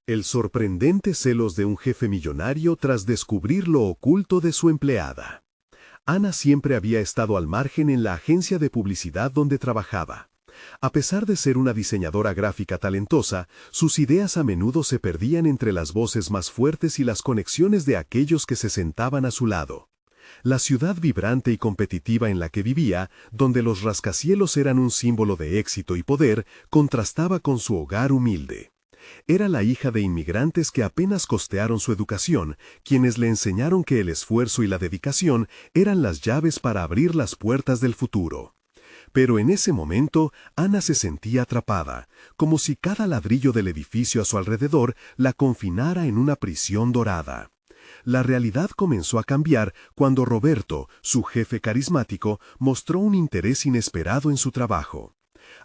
El sorprendente celos de un jefe millonario tras descubrir lo oculto de su empleada. Ana siempre había estado al margen en la agencia de publicidad donde trabajaba. A pesar de ser una diseñadora gráfica talentosa, sus ideas a menudo se perdían entre las voces más fuertes y las conexiones de aquellos que se sentaban a su lado. La ciudad vibrante y competitiva en la que vivía, donde los rascacielos eran un símbolo de éxito y poder, contrastaba con su hogar humilde. Era la hija de inmigrantes que apenas costearon su educación, quienes le enseñaron que el esfuerzo y la dedicación eran las llaves para abrir las puertas del futuro. Pero en ese momento, Ana se sentía atrapada, como si cada ladrillo del edificio a su alrededor la confinara en una prisión dorada. La realidad comenzó a cambiar cuando Roberto, su jefe carismático, mostró un interés inesperado en su trabajo.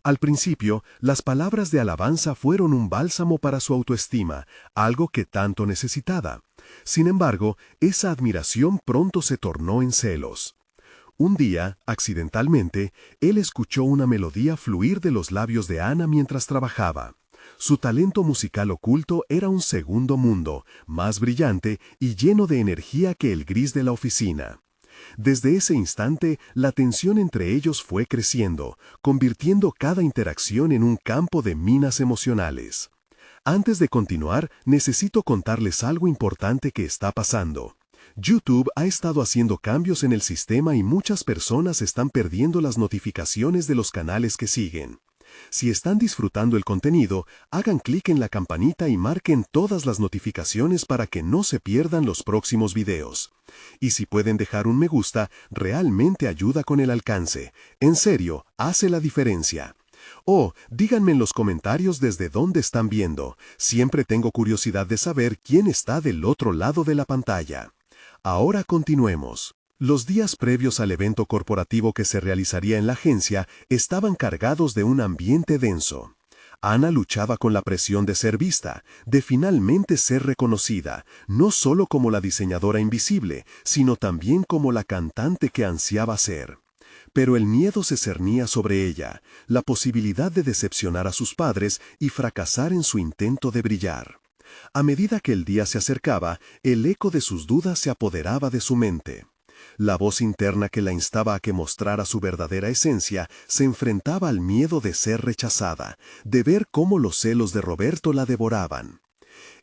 Al principio, las palabras de alabanza fueron un bálsamo para su autoestima, algo que tanto necesitaba. Sin embargo, esa admiración pronto se tornó en celos. Un día, accidentalmente, él escuchó una melodía fluir de los labios de Ana mientras trabajaba. Su talento musical oculto era un segundo mundo, más brillante y lleno de energía que el gris de la oficina. Desde ese instante, la tensión entre ellos fue creciendo, convirtiendo cada interacción en un campo de minas emocionales. Antes de continuar, necesito contarles algo importante que está pasando. YouTube ha estado haciendo cambios en el sistema y muchas personas están perdiendo las notificaciones de los canales que siguen. Si están disfrutando el contenido, hagan clic en la campanita y marquen todas las notificaciones para que no se pierdan los próximos videos. Y si pueden dejar un me gusta, realmente ayuda con el alcance. En serio, hace la diferencia. Oh, díganme en los comentarios desde dónde están viendo. Siempre tengo curiosidad de saber quién está del otro lado de la pantalla. Ahora continuemos. Los días previos al evento corporativo que se realizaría en la agencia estaban cargados de un ambiente denso. Ana luchaba con la presión de ser vista, de finalmente ser reconocida, no solo como la diseñadora invisible, sino también como la cantante que ansiaba ser. Pero el miedo se cernía sobre ella, la posibilidad de decepcionar a sus padres y fracasar en su intento de brillar. A medida que el día se acercaba, el eco de sus dudas se apoderaba de su mente. La voz interna que la instaba a que mostrara su verdadera esencia se enfrentaba al miedo de ser rechazada, de ver cómo los celos de Roberto la devoraban.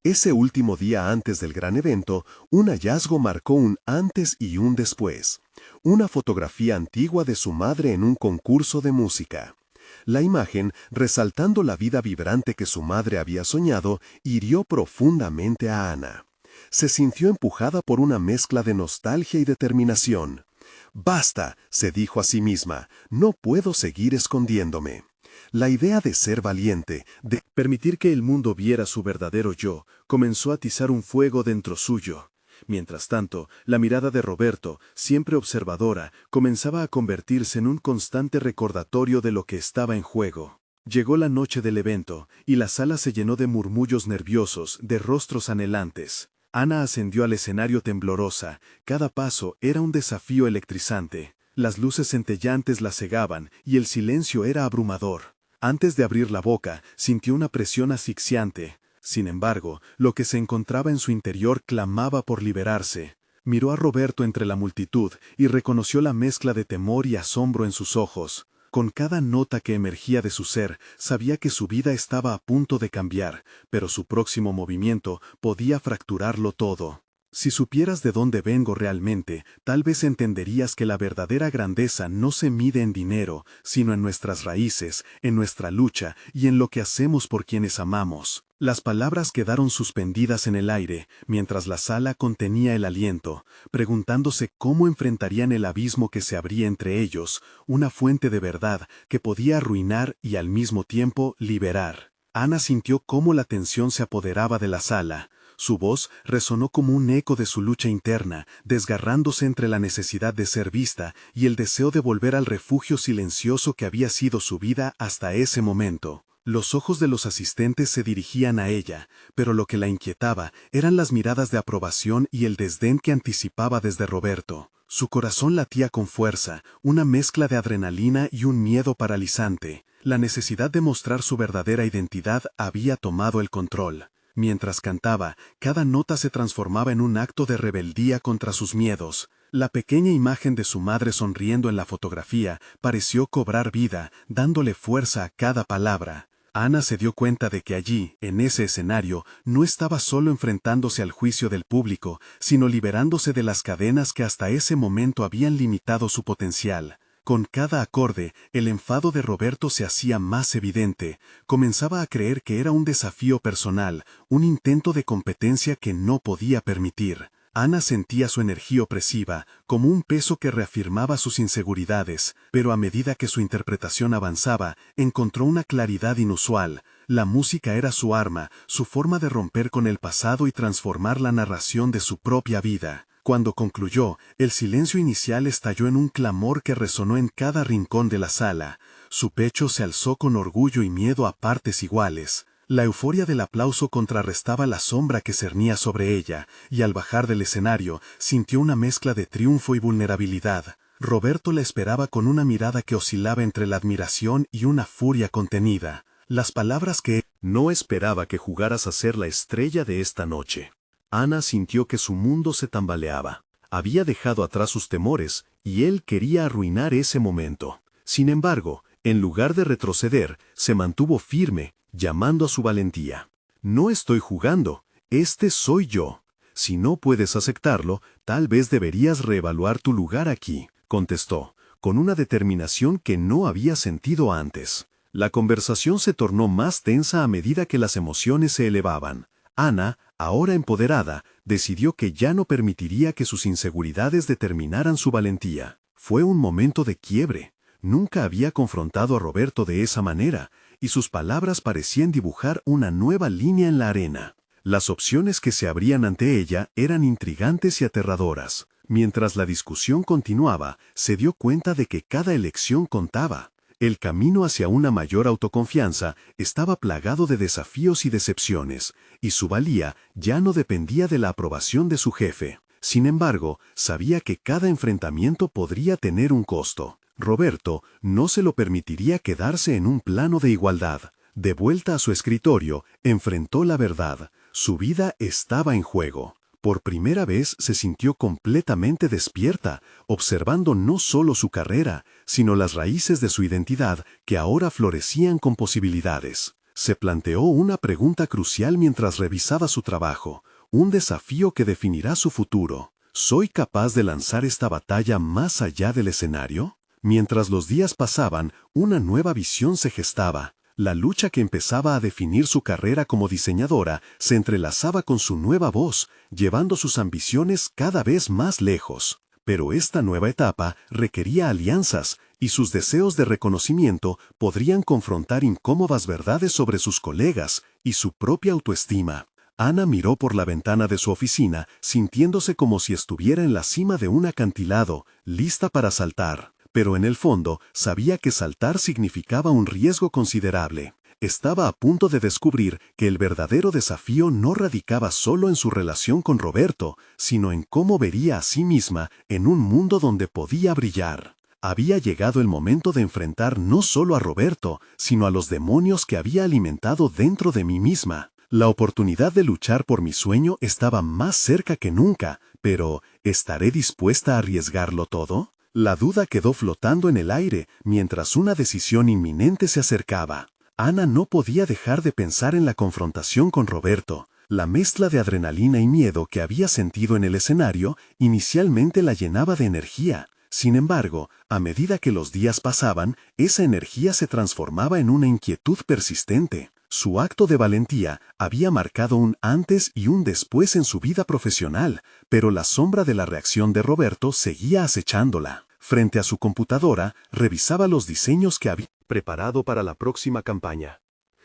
Ese último día antes del gran evento, un hallazgo marcó un antes y un después. Una fotografía antigua de su madre en un concurso de música. La imagen, resaltando la vida vibrante que su madre había soñado, hirió profundamente a Ana. Se sintió empujada por una mezcla de nostalgia y determinación. «Basta», se dijo a sí misma, «no puedo seguir escondiéndome». La idea de ser valiente, de permitir que el mundo viera su verdadero yo, comenzó a atizar un fuego dentro suyo. Mientras tanto, la mirada de Roberto, siempre observadora, comenzaba a convertirse en un constante recordatorio de lo que estaba en juego. Llegó la noche del evento, y la sala se llenó de murmullos nerviosos, de rostros anhelantes. Ana ascendió al escenario temblorosa, cada paso era un desafío electrizante. Las luces centellantes la cegaban, y el silencio era abrumador. Antes de abrir la boca, sintió una presión asfixiante. Sin embargo, lo que se encontraba en su interior clamaba por liberarse. Miró a Roberto entre la multitud y reconoció la mezcla de temor y asombro en sus ojos. Con cada nota que emergía de su ser, sabía que su vida estaba a punto de cambiar, pero su próximo movimiento podía fracturarlo todo. Si supieras de dónde vengo realmente, tal vez entenderías que la verdadera grandeza no se mide en dinero, sino en nuestras raíces, en nuestra lucha y en lo que hacemos por quienes amamos. Las palabras quedaron suspendidas en el aire, mientras la sala contenía el aliento, preguntándose cómo enfrentarían el abismo que se abría entre ellos, una fuente de verdad que podía arruinar y al mismo tiempo liberar. Ana sintió cómo la tensión se apoderaba de la sala. Su voz resonó como un eco de su lucha interna, desgarrándose entre la necesidad de ser vista y el deseo de volver al refugio silencioso que había sido su vida hasta ese momento. Los ojos de los asistentes se dirigían a ella, pero lo que la inquietaba eran las miradas de aprobación y el desdén que anticipaba desde Roberto. Su corazón latía con fuerza, una mezcla de adrenalina y un miedo paralizante. La necesidad de mostrar su verdadera identidad había tomado el control. Mientras cantaba, cada nota se transformaba en un acto de rebeldía contra sus miedos. La pequeña imagen de su madre sonriendo en la fotografía pareció cobrar vida, dándole fuerza a cada palabra. Ana se dio cuenta de que allí, en ese escenario, no estaba solo enfrentándose al juicio del público, sino liberándose de las cadenas que hasta ese momento habían limitado su potencial. Con cada acorde, el enfado de Roberto se hacía más evidente. Comenzaba a creer que era un desafío personal, un intento de competencia que no podía permitir. Ana sentía su energía opresiva, como un peso que reafirmaba sus inseguridades, pero a medida que su interpretación avanzaba, encontró una claridad inusual. La música era su arma, su forma de romper con el pasado y transformar la narración de su propia vida. Cuando concluyó, el silencio inicial estalló en un clamor que resonó en cada rincón de la sala. Su pecho se alzó con orgullo y miedo a partes iguales. La euforia del aplauso contrarrestaba la sombra que cernía sobre ella, y al bajar del escenario, sintió una mezcla de triunfo y vulnerabilidad. Roberto la esperaba con una mirada que oscilaba entre la admiración y una furia contenida. Las palabras que No esperaba que jugaras a ser la estrella de esta noche. Ana sintió que su mundo se tambaleaba. Había dejado atrás sus temores, y él quería arruinar ese momento. Sin embargo, en lugar de retroceder, se mantuvo firme, llamando a su valentía. No estoy jugando, este soy yo. Si no puedes aceptarlo, tal vez deberías reevaluar tu lugar aquí, contestó, con una determinación que no había sentido antes. La conversación se tornó más tensa a medida que las emociones se elevaban. Ana, ahora empoderada, decidió que ya no permitiría que sus inseguridades determinaran su valentía. Fue un momento de quiebre. Nunca había confrontado a Roberto de esa manera, y sus palabras parecían dibujar una nueva línea en la arena. Las opciones que se abrían ante ella eran intrigantes y aterradoras. Mientras la discusión continuaba, se dio cuenta de que cada elección contaba. El camino hacia una mayor autoconfianza estaba plagado de desafíos y decepciones, y su valía ya no dependía de la aprobación de su jefe. Sin embargo, sabía que cada enfrentamiento podría tener un costo. Roberto no se lo permitiría quedarse en un plano de igualdad. De vuelta a su escritorio, enfrentó la verdad. Su vida estaba en juego. Por primera vez se sintió completamente despierta, observando no solo su carrera, sino las raíces de su identidad que ahora florecían con posibilidades. Se planteó una pregunta crucial mientras revisaba su trabajo, un desafío que definirá su futuro. ¿Soy capaz de lanzar esta batalla más allá del escenario? Mientras los días pasaban, una nueva visión se gestaba. La lucha que empezaba a definir su carrera como diseñadora se entrelazaba con su nueva voz, llevando sus ambiciones cada vez más lejos. Pero esta nueva etapa requería alianzas, y sus deseos de reconocimiento podrían confrontar incómodas verdades sobre sus colegas y su propia autoestima. Ana miró por la ventana de su oficina, sintiéndose como si estuviera en la cima de un acantilado, lista para saltar. Pero en el fondo sabía que saltar significaba un riesgo considerable. Estaba a punto de descubrir que el verdadero desafío no radicaba solo en su relación con Roberto, sino en cómo vería a sí misma en un mundo donde podía brillar. Había llegado el momento de enfrentar no solo a Roberto, sino a los demonios que había alimentado dentro de mí misma. La oportunidad de luchar por mi sueño estaba más cerca que nunca, pero ¿estaré dispuesta a arriesgarlo todo? La duda quedó flotando en el aire mientras una decisión inminente se acercaba. Ana no podía dejar de pensar en la confrontación con Roberto. La mezcla de adrenalina y miedo que había sentido en el escenario inicialmente la llenaba de energía. Sin embargo, a medida que los días pasaban, esa energía se transformaba en una inquietud persistente. Su acto de valentía había marcado un antes y un después en su vida profesional, pero la sombra de la reacción de Roberto seguía acechándola. Frente a su computadora, revisaba los diseños que había preparado para la próxima campaña.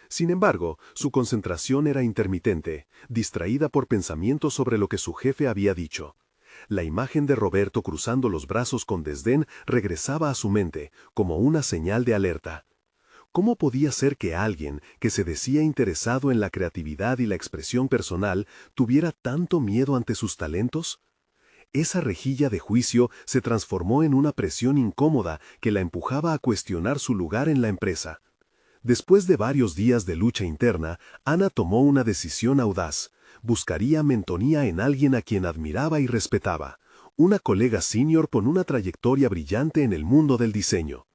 Sin embargo, su concentración era intermitente, distraída por pensamientos sobre lo que su jefe había dicho. La imagen de Roberto cruzando los brazos con desdén regresaba a su mente, como una señal de alerta. ¿Cómo podía ser que alguien que se decía interesado en la creatividad y la expresión personal tuviera tanto miedo ante sus talentos? Esa rejilla de juicio se transformó en una presión incómoda que la empujaba a cuestionar su lugar en la empresa. Después de varios días de lucha interna, Ana tomó una decisión audaz. Buscaría mentoría en alguien a quien admiraba y respetaba, una colega senior con una trayectoria brillante en el mundo del diseño.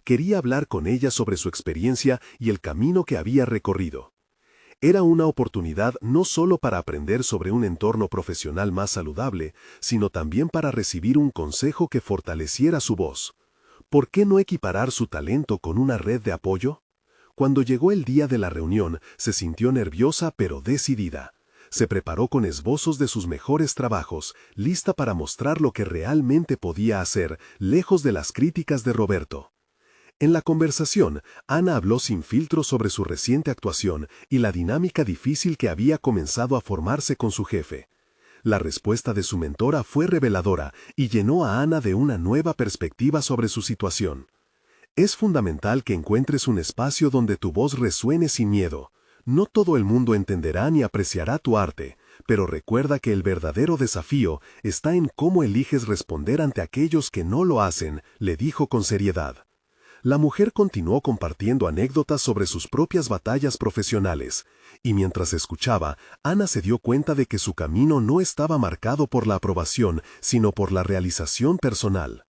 Quería hablar con ella sobre su experiencia y el camino que había recorrido. Era una oportunidad no solo para aprender sobre un entorno profesional más saludable, sino también para recibir un consejo que fortaleciera su voz. ¿Por qué no equiparar su talento con una red de apoyo? Cuando llegó el día de la reunión, se sintió nerviosa pero decidida. Se preparó con esbozos de sus mejores trabajos, lista para mostrar lo que realmente podía hacer, lejos de las críticas de Roberto. En la conversación, Ana habló sin filtro sobre su reciente actuación y la dinámica difícil que había comenzado a formarse con su jefe. La respuesta de su mentora fue reveladora y llenó a Ana de una nueva perspectiva sobre su situación. Es fundamental que encuentres un espacio donde tu voz resuene sin miedo. No todo el mundo entenderá ni apreciará tu arte, pero recuerda que el verdadero desafío está en cómo eliges responder ante aquellos que no lo hacen, le dijo con seriedad. La mujer continuó compartiendo anécdotas sobre sus propias batallas profesionales, y mientras escuchaba, Ana se dio cuenta de que su camino no estaba marcado por la aprobación, sino por la realización personal.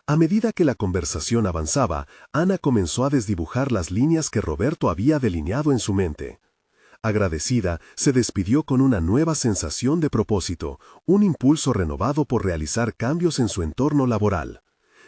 A medida que la conversación avanzaba, Ana comenzó a desdibujar las líneas que Roberto había delineado en su mente. Agradecida, se despidió con una nueva sensación de propósito, un impulso renovado por realizar cambios en su entorno laboral.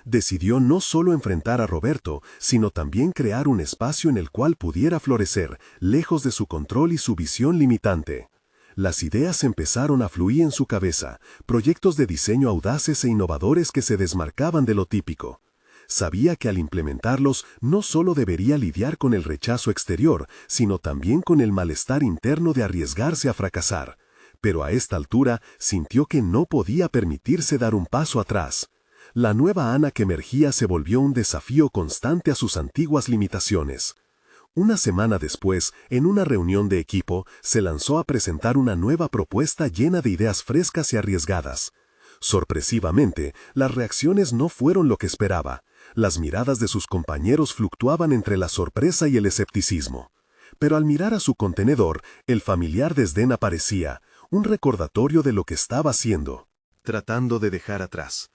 Decidió no solo enfrentar a Roberto, sino también crear un espacio en el cual pudiera florecer, lejos de su control y su visión limitante. Las ideas empezaron a fluir en su cabeza, proyectos de diseño audaces e innovadores que se desmarcaban de lo típico. Sabía que al implementarlos no solo debería lidiar con el rechazo exterior, sino también con el malestar interno de arriesgarse a fracasar. Pero a esta altura sintió que no podía permitirse dar un paso atrás. La nueva Ana que emergía se volvió un desafío constante a sus antiguas limitaciones. Una semana después, en una reunión de equipo, se lanzó a presentar una nueva propuesta llena de ideas frescas y arriesgadas. Sorpresivamente, las reacciones no fueron lo que esperaba. Las miradas de sus compañeros fluctuaban entre la sorpresa y el escepticismo. Pero al mirar a su contenedor, el familiar desdén aparecía, un recordatorio de lo que estaba haciendo, tratando de dejar atrás.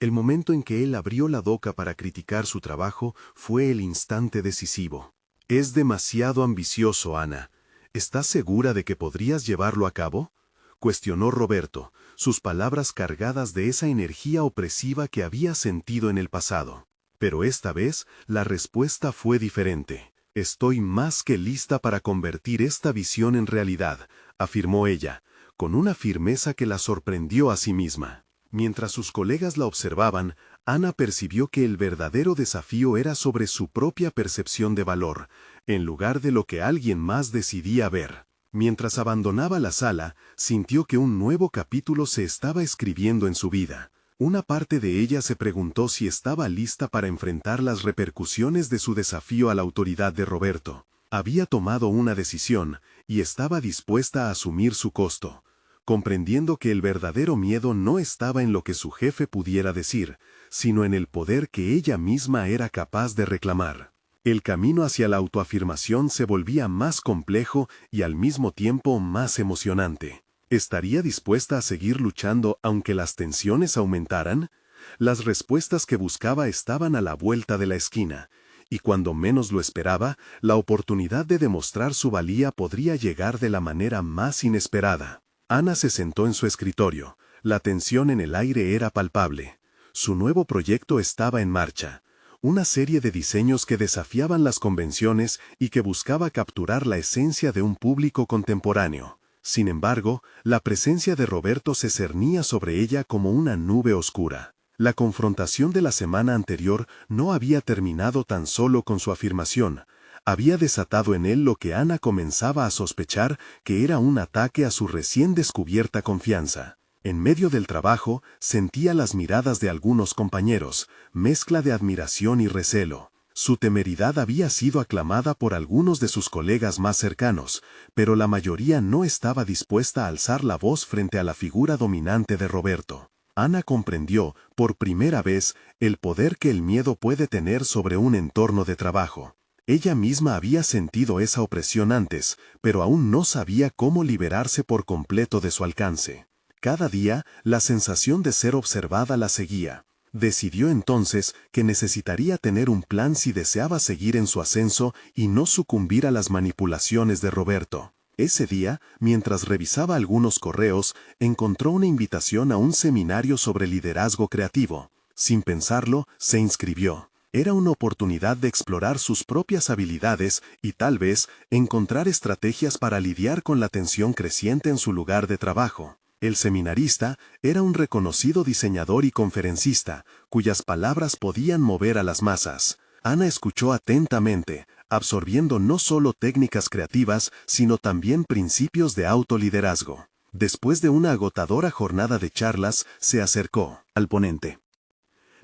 El momento en que él abrió la boca para criticar su trabajo fue el instante decisivo. «Es demasiado ambicioso, Ana. ¿Estás segura de que podrías llevarlo a cabo?», cuestionó Roberto, sus palabras cargadas de esa energía opresiva que había sentido en el pasado. Pero esta vez, la respuesta fue diferente. «Estoy más que lista para convertir esta visión en realidad», afirmó ella, con una firmeza que la sorprendió a sí misma. Mientras sus colegas la observaban, Ana percibió que el verdadero desafío era sobre su propia percepción de valor, en lugar de lo que alguien más decidía ver. Mientras abandonaba la sala, sintió que un nuevo capítulo se estaba escribiendo en su vida. Una parte de ella se preguntó si estaba lista para enfrentar las repercusiones de su desafío a la autoridad de Roberto. Había tomado una decisión, y estaba dispuesta a asumir su costo. Comprendiendo que el verdadero miedo no estaba en lo que su jefe pudiera decir, sino en el poder que ella misma era capaz de reclamar. El camino hacia la autoafirmación se volvía más complejo y al mismo tiempo más emocionante. ¿Estaría dispuesta a seguir luchando aunque las tensiones aumentaran? Las respuestas que buscaba estaban a la vuelta de la esquina, y cuando menos lo esperaba, la oportunidad de demostrar su valía podría llegar de la manera más inesperada. Ana se sentó en su escritorio. La tensión en el aire era palpable. Su nuevo proyecto estaba en marcha. Una serie de diseños que desafiaban las convenciones y que buscaba capturar la esencia de un público contemporáneo. Sin embargo, la presencia de Roberto se cernía sobre ella como una nube oscura. La confrontación de la semana anterior no había terminado tan solo con su afirmación. Había desatado en él lo que Ana comenzaba a sospechar que era un ataque a su recién descubierta confianza. En medio del trabajo, sentía las miradas de algunos compañeros, mezcla de admiración y recelo. Su temeridad había sido aclamada por algunos de sus colegas más cercanos, pero la mayoría no estaba dispuesta a alzar la voz frente a la figura dominante de Roberto. Ana comprendió, por primera vez, el poder que el miedo puede tener sobre un entorno de trabajo. Ella misma había sentido esa opresión antes, pero aún no sabía cómo liberarse por completo de su alcance. Cada día, la sensación de ser observada la seguía. Decidió entonces que necesitaría tener un plan si deseaba seguir en su ascenso y no sucumbir a las manipulaciones de Roberto. Ese día, mientras revisaba algunos correos, encontró una invitación a un seminario sobre liderazgo creativo. Sin pensarlo, se inscribió. Era una oportunidad de explorar sus propias habilidades y tal vez encontrar estrategias para lidiar con la tensión creciente en su lugar de trabajo. El seminarista era un reconocido diseñador y conferencista, cuyas palabras podían mover a las masas. Ana escuchó atentamente, absorbiendo no solo técnicas creativas, sino también principios de autoliderazgo. Después de una agotadora jornada de charlas, se acercó al ponente.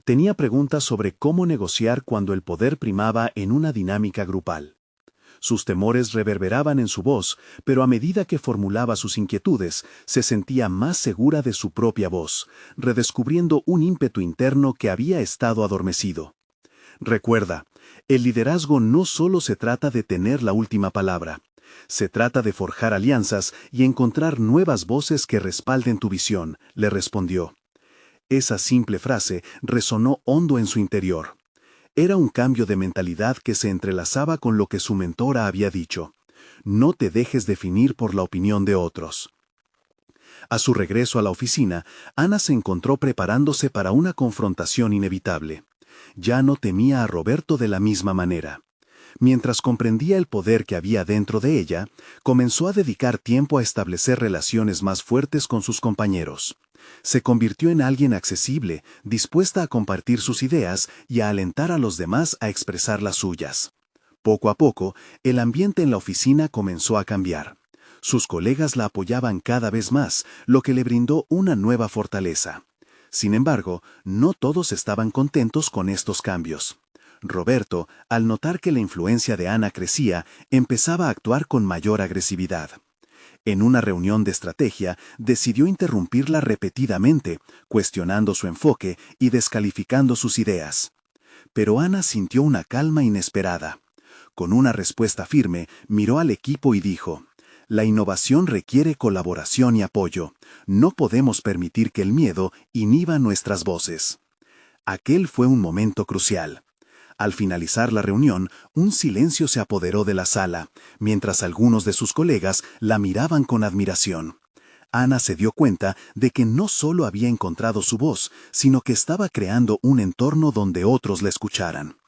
Tenía preguntas sobre cómo negociar cuando el poder primaba en una dinámica grupal. Sus temores reverberaban en su voz, pero a medida que formulaba sus inquietudes, se sentía más segura de su propia voz, redescubriendo un ímpetu interno que había estado adormecido. Recuerda, el liderazgo no solo se trata de tener la última palabra. Se trata de forjar alianzas y encontrar nuevas voces que respalden tu visión, le respondió. Esa simple frase resonó hondo en su interior. Era un cambio de mentalidad que se entrelazaba con lo que su mentora había dicho. No te dejes definir por la opinión de otros. A su regreso a la oficina, Ana se encontró preparándose para una confrontación inevitable. Ya no temía a Roberto de la misma manera. Mientras comprendía el poder que había dentro de ella, comenzó a dedicar tiempo a establecer relaciones más fuertes con sus compañeros. Se convirtió en alguien accesible, dispuesta a compartir sus ideas y a alentar a los demás a expresar las suyas. Poco a poco, el ambiente en la oficina comenzó a cambiar. Sus colegas la apoyaban cada vez más, lo que le brindó una nueva fortaleza. Sin embargo, no todos estaban contentos con estos cambios. Roberto, al notar que la influencia de Ana crecía, empezaba a actuar con mayor agresividad. En una reunión de estrategia, decidió interrumpirla repetidamente, cuestionando su enfoque y descalificando sus ideas. Pero Ana sintió una calma inesperada. Con una respuesta firme, miró al equipo y dijo: «La innovación requiere colaboración y apoyo. No podemos permitir que el miedo inhiba nuestras voces». Aquel fue un momento crucial. Al finalizar la reunión, un silencio se apoderó de la sala, mientras algunos de sus colegas la miraban con admiración. Ana se dio cuenta de que no solo había encontrado su voz, sino que estaba creando un entorno donde otros la escucharan.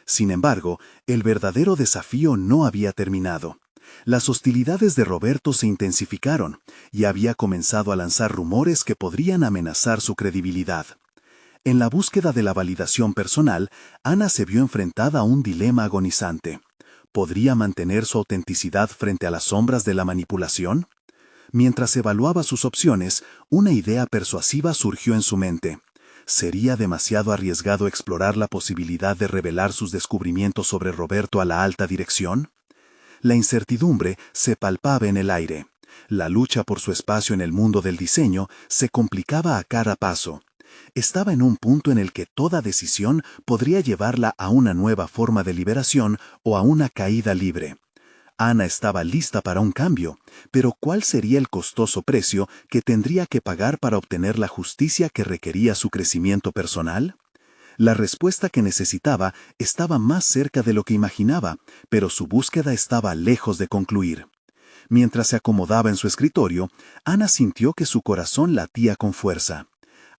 Sin embargo, el verdadero desafío no había terminado. Las hostilidades de Roberto se intensificaron, y había comenzado a lanzar rumores que podrían amenazar su credibilidad. En la búsqueda de la validación personal, Ana se vio enfrentada a un dilema agonizante. ¿Podría mantener su autenticidad frente a las sombras de la manipulación? Mientras evaluaba sus opciones, una idea persuasiva surgió en su mente. ¿Sería demasiado arriesgado explorar la posibilidad de revelar sus descubrimientos sobre Roberto a la alta dirección? La incertidumbre se palpaba en el aire. La lucha por su espacio en el mundo del diseño se complicaba a cada paso. Estaba en un punto en el que toda decisión podría llevarla a una nueva forma de liberación o a una caída libre. Ana estaba lista para un cambio, pero ¿cuál sería el costoso precio que tendría que pagar para obtener la justicia que requería su crecimiento personal? La respuesta que necesitaba estaba más cerca de lo que imaginaba, pero su búsqueda estaba lejos de concluir. Mientras se acomodaba en su escritorio, Ana sintió que su corazón latía con fuerza.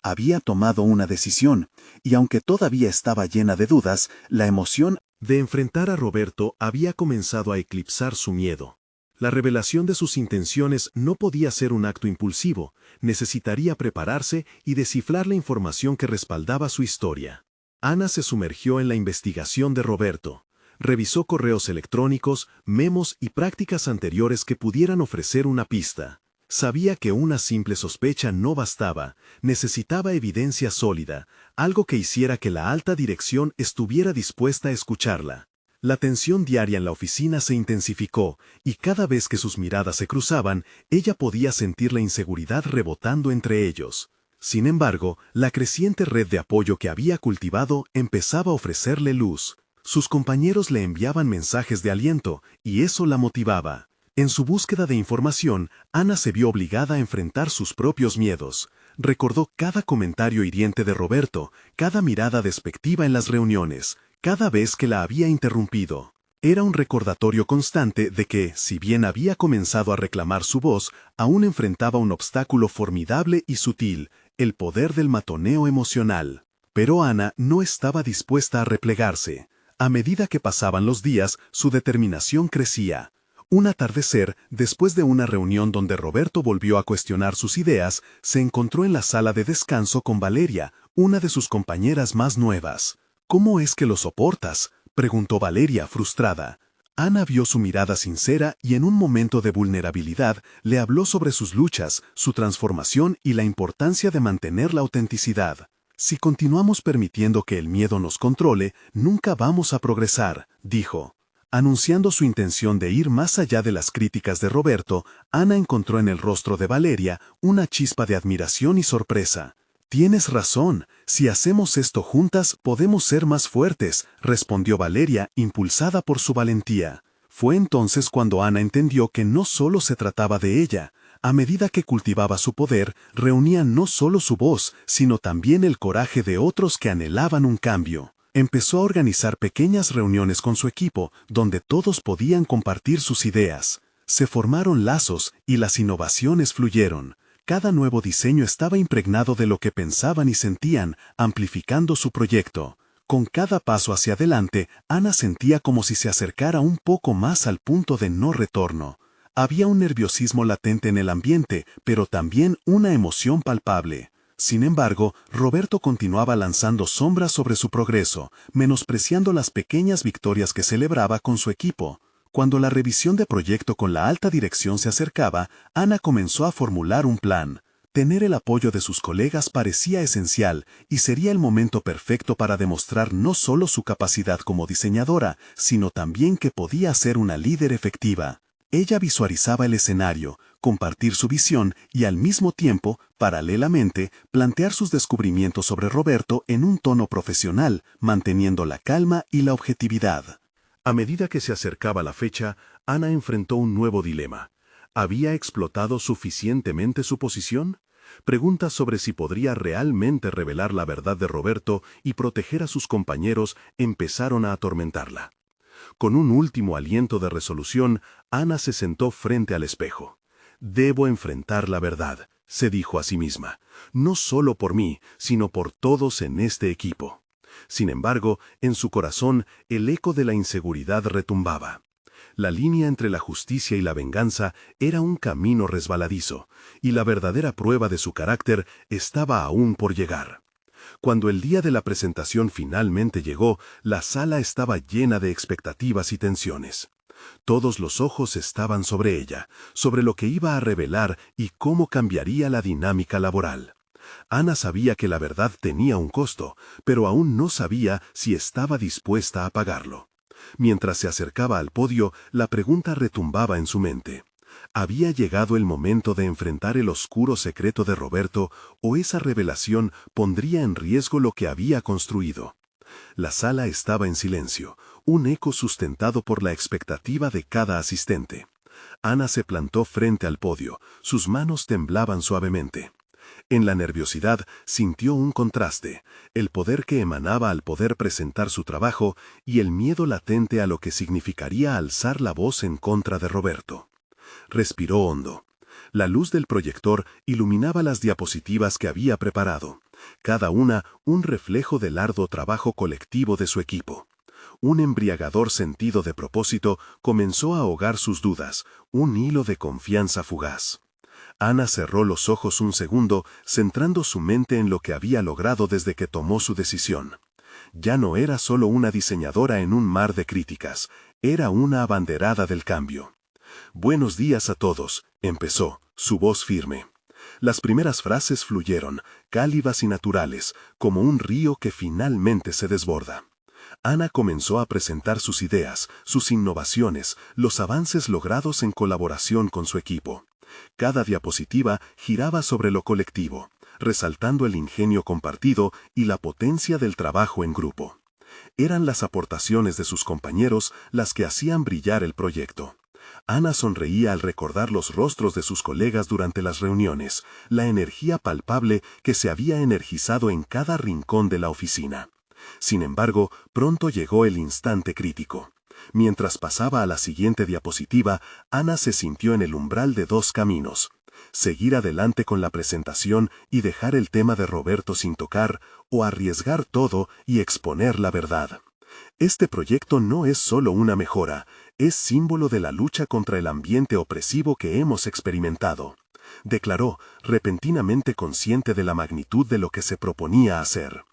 Había tomado una decisión, y aunque todavía estaba llena de dudas, la emoción de enfrentar a Roberto había comenzado a eclipsar su miedo. La revelación de sus intenciones no podía ser un acto impulsivo, necesitaría prepararse y descifrar la información que respaldaba su historia. Ana se sumergió en la investigación de Roberto. Revisó correos electrónicos, memos y prácticas anteriores que pudieran ofrecer una pista. Sabía que una simple sospecha no bastaba, necesitaba evidencia sólida, algo que hiciera que la alta dirección estuviera dispuesta a escucharla. La tensión diaria en la oficina se intensificó, y cada vez que sus miradas se cruzaban, ella podía sentir la inseguridad rebotando entre ellos. Sin embargo, la creciente red de apoyo que había cultivado empezaba a ofrecerle luz. Sus compañeros le enviaban mensajes de aliento, y eso la motivaba. En su búsqueda de información, Ana se vio obligada a enfrentar sus propios miedos. Recordó cada comentario hiriente de Roberto, cada mirada despectiva en las reuniones, cada vez que la había interrumpido. Era un recordatorio constante de que, si bien había comenzado a reclamar su voz, aún enfrentaba un obstáculo formidable y sutil, el poder del matoneo emocional. Pero Ana no estaba dispuesta a replegarse. A medida que pasaban los días, su determinación crecía. Un atardecer, después de una reunión donde Roberto volvió a cuestionar sus ideas, se encontró en la sala de descanso con Valeria, una de sus compañeras más nuevas. «¿Cómo es que lo soportas?», preguntó Valeria, frustrada. Ana vio su mirada sincera y en un momento de vulnerabilidad le habló sobre sus luchas, su transformación y la importancia de mantener la autenticidad. «Si continuamos permitiendo que el miedo nos controle, nunca vamos a progresar», dijo. Anunciando su intención de ir más allá de las críticas de Roberto, Ana encontró en el rostro de Valeria una chispa de admiración y sorpresa. «Tienes razón, si hacemos esto juntas podemos ser más fuertes», respondió Valeria, impulsada por su valentía. Fue entonces cuando Ana entendió que no solo se trataba de ella. A medida que cultivaba su poder, reunía no solo su voz, sino también el coraje de otros que anhelaban un cambio. Empezó a organizar pequeñas reuniones con su equipo, donde todos podían compartir sus ideas. Se formaron lazos y las innovaciones fluyeron. Cada nuevo diseño estaba impregnado de lo que pensaban y sentían, amplificando su proyecto. Con cada paso hacia adelante, Ana sentía como si se acercara un poco más al punto de no retorno. Había un nerviosismo latente en el ambiente, pero también una emoción palpable. Sin embargo, Roberto continuaba lanzando sombras sobre su progreso, menospreciando las pequeñas victorias que celebraba con su equipo. Cuando la revisión de proyecto con la alta dirección se acercaba, Ana comenzó a formular un plan. Tener el apoyo de sus colegas parecía esencial y sería el momento perfecto para demostrar no solo su capacidad como diseñadora, sino también que podía ser una líder efectiva. Ella visualizaba el escenario, compartir su visión y al mismo tiempo, paralelamente, plantear sus descubrimientos sobre Roberto en un tono profesional, manteniendo la calma y la objetividad. A medida que se acercaba la fecha, Ana enfrentó un nuevo dilema. ¿Había explotado suficientemente su posición? Preguntas sobre si podría realmente revelar la verdad de Roberto y proteger a sus compañeros empezaron a atormentarla. Con un último aliento de resolución, Ana se sentó frente al espejo. «Debo enfrentar la verdad», se dijo a sí misma, «no solo por mí, sino por todos en este equipo». Sin embargo, en su corazón, el eco de la inseguridad retumbaba. La línea entre la justicia y la venganza era un camino resbaladizo, y la verdadera prueba de su carácter estaba aún por llegar. Cuando el día de la presentación finalmente llegó, la sala estaba llena de expectativas y tensiones. Todos los ojos estaban sobre ella, sobre lo que iba a revelar y cómo cambiaría la dinámica laboral. Ana sabía que la verdad tenía un costo, pero aún no sabía si estaba dispuesta a pagarlo. Mientras se acercaba al podio, la pregunta retumbaba en su mente. ¿Había llegado el momento de enfrentar el oscuro secreto de Roberto o esa revelación pondría en riesgo lo que había construido? La sala estaba en silencio, un eco sustentado por la expectativa de cada asistente. Ana se plantó frente al podio, sus manos temblaban suavemente. En la nerviosidad sintió un contraste, el poder que emanaba al poder presentar su trabajo y el miedo latente a lo que significaría alzar la voz en contra de Roberto. Respiró hondo. La luz del proyector iluminaba las diapositivas que había preparado, cada una un reflejo del arduo trabajo colectivo de su equipo. Un embriagador sentido de propósito comenzó a ahogar sus dudas, un hilo de confianza fugaz. Ana cerró los ojos un segundo, centrando su mente en lo que había logrado desde que tomó su decisión. Ya no era solo una diseñadora en un mar de críticas, era una abanderada del cambio. «Buenos días a todos», empezó, su voz firme. Las primeras frases fluyeron, cálidas y naturales, como un río que finalmente se desborda. Ana comenzó a presentar sus ideas, sus innovaciones, los avances logrados en colaboración con su equipo. Cada diapositiva giraba sobre lo colectivo, resaltando el ingenio compartido y la potencia del trabajo en grupo. Eran las aportaciones de sus compañeros las que hacían brillar el proyecto. Ana sonreía al recordar los rostros de sus colegas durante las reuniones, la energía palpable que se había energizado en cada rincón de la oficina. Sin embargo, pronto llegó el instante crítico. Mientras pasaba a la siguiente diapositiva, Ana se sintió en el umbral de dos caminos: seguir adelante con la presentación y dejar el tema de Roberto sin tocar, o arriesgar todo y exponer la verdad. Este proyecto no es solo una mejora, es símbolo de la lucha contra el ambiente opresivo que hemos experimentado, declaró, repentinamente consciente de la magnitud de lo que se proponía hacer.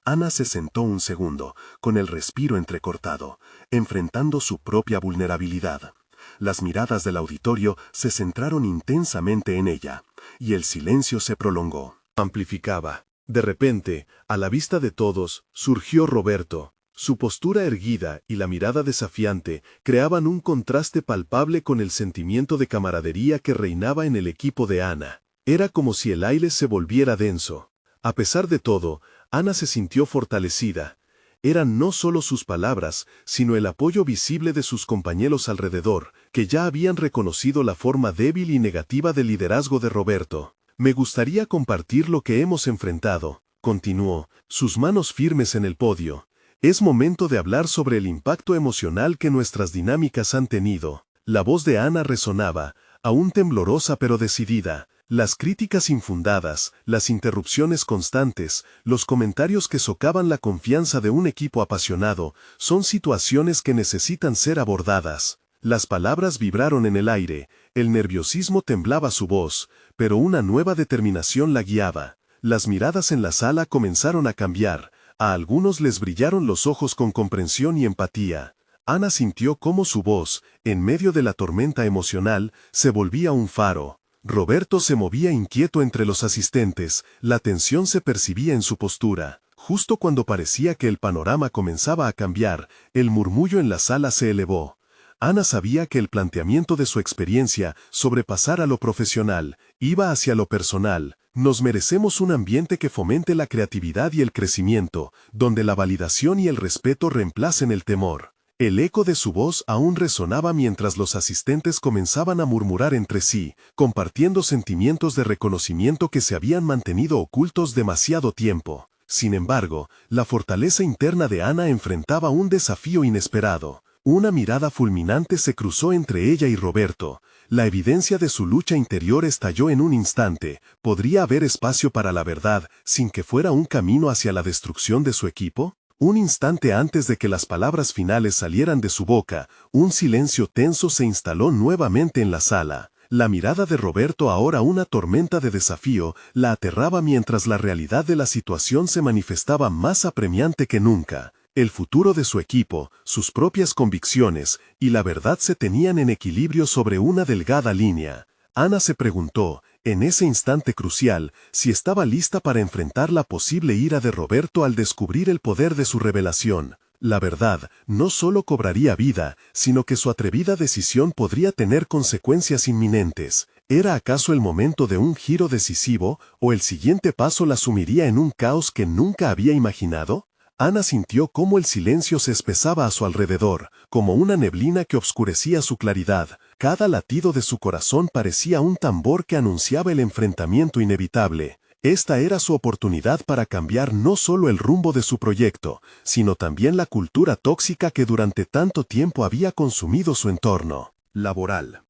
Ana se sentó un segundo, con el respiro entrecortado, enfrentando su propia vulnerabilidad. Las miradas del auditorio se centraron intensamente en ella, y el silencio se prolongó. Amplificaba. De repente, a la vista de todos, surgió Roberto. Su postura erguida y la mirada desafiante creaban un contraste palpable con el sentimiento de camaradería que reinaba en el equipo de Ana. Era como si el aire se volviera denso. A pesar de todo, Ana se sintió fortalecida. Eran no solo sus palabras, sino el apoyo visible de sus compañeros alrededor, que ya habían reconocido la forma débil y negativa del liderazgo de Roberto. Me gustaría compartir lo que hemos enfrentado, continuó, sus manos firmes en el podio. Es momento de hablar sobre el impacto emocional que nuestras dinámicas han tenido. La voz de Ana resonaba, aún temblorosa pero decidida. Las críticas infundadas, las interrupciones constantes, los comentarios que socavan la confianza de un equipo apasionado, son situaciones que necesitan ser abordadas. Las palabras vibraron en el aire, el nerviosismo temblaba su voz, pero una nueva determinación la guiaba. Las miradas en la sala comenzaron a cambiar. A algunos les brillaron los ojos con comprensión y empatía. Ana sintió cómo su voz, en medio de la tormenta emocional, se volvía un faro. Roberto se movía inquieto entre los asistentes, la tensión se percibía en su postura. Justo cuando parecía que el panorama comenzaba a cambiar, el murmullo en la sala se elevó. Ana sabía que el planteamiento de su experiencia sobrepasara lo profesional, iba hacia lo personal. Nos merecemos un ambiente que fomente la creatividad y el crecimiento, donde la validación y el respeto reemplacen el temor. El eco de su voz aún resonaba mientras los asistentes comenzaban a murmurar entre sí, compartiendo sentimientos de reconocimiento que se habían mantenido ocultos demasiado tiempo. Sin embargo, la fortaleza interna de Ana enfrentaba un desafío inesperado. Una mirada fulminante se cruzó entre ella y Roberto. La evidencia de su lucha interior estalló en un instante. ¿Podría haber espacio para la verdad sin que fuera un camino hacia la destrucción de su equipo? Un instante antes de que las palabras finales salieran de su boca, un silencio tenso se instaló nuevamente en la sala. La mirada de Roberto, ahora una tormenta de desafío, la aterraba mientras la realidad de la situación se manifestaba más apremiante que nunca. El futuro de su equipo, sus propias convicciones y la verdad se tenían en equilibrio sobre una delgada línea. Ana se preguntó, en ese instante crucial, si estaba lista para enfrentar la posible ira de Roberto al descubrir el poder de su revelación. La verdad no solo cobraría vida, sino que su atrevida decisión podría tener consecuencias inminentes. ¿Era acaso el momento de un giro decisivo, o el siguiente paso la sumiría en un caos que nunca había imaginado? Ana sintió cómo el silencio se espesaba a su alrededor, como una neblina que obscurecía su claridad. Cada latido de su corazón parecía un tambor que anunciaba el enfrentamiento inevitable. Esta era su oportunidad para cambiar no solo el rumbo de su proyecto, sino también la cultura tóxica que durante tanto tiempo había consumido su entorno laboral.